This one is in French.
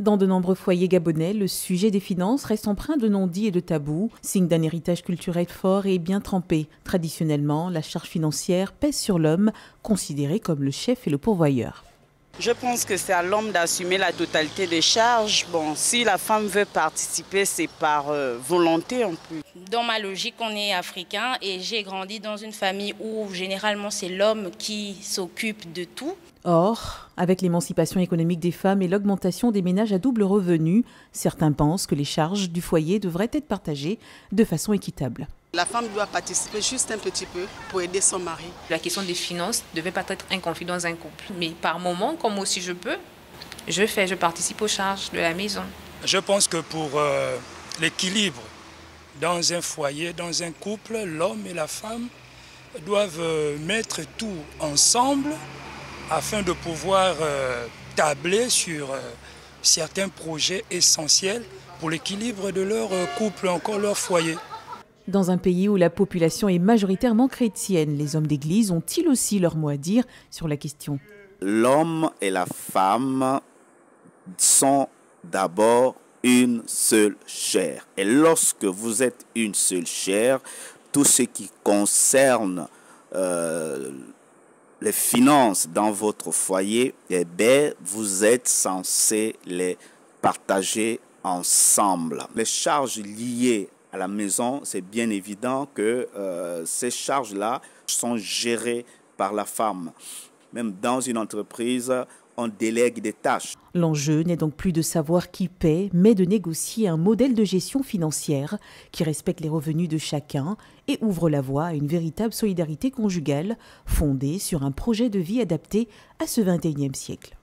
Dans de nombreux foyers gabonais, le sujet des finances reste empreint de non-dits et de tabous, signe d'un héritage culturel fort et bien trempé. Traditionnellement, la charge financière pèse sur l'homme, considéré comme le chef et le pourvoyeur. Je pense que c'est à l'homme d'assumer la totalité des charges. Bon, si la femme veut participer, c'est par volonté en plus. Dans ma logique, on est africain et j'ai grandi dans une famille où généralement c'est l'homme qui s'occupe de tout. Or, avec l'émancipation économique des femmes et l'augmentation des ménages à double revenu, certains pensent que les charges du foyer devraient être partagées de façon équitable. La femme doit participer juste un petit peu pour aider son mari. La question des finances ne devait pas être un conflit dans un couple. Mais par moment, comme aussi je peux, je participe aux charges de la maison. Je pense que pour l'équilibre dans un foyer, dans un couple, l'homme et la femme doivent mettre tout ensemble afin de pouvoir tabler sur certains projets essentiels pour l'équilibre de leur couple, encore leur foyer. Dans un pays où la population est majoritairement chrétienne, les hommes d'église ont-ils aussi leur mot à dire sur la question? L'homme et la femme sont d'abord une seule chair. Et lorsque vous êtes une seule chair, tout ce qui concerne les finances dans votre foyer, eh bien, vous êtes censé les partager ensemble. Les charges liées à la maison, c'est bien évident que ces charges-là sont gérées par la femme. Même dans une entreprise, on délègue des tâches. L'enjeu n'est donc plus de savoir qui paie, mais de négocier un modèle de gestion financière qui respecte les revenus de chacun et ouvre la voie à une véritable solidarité conjugale fondée sur un projet de vie adapté à ce XXIe siècle.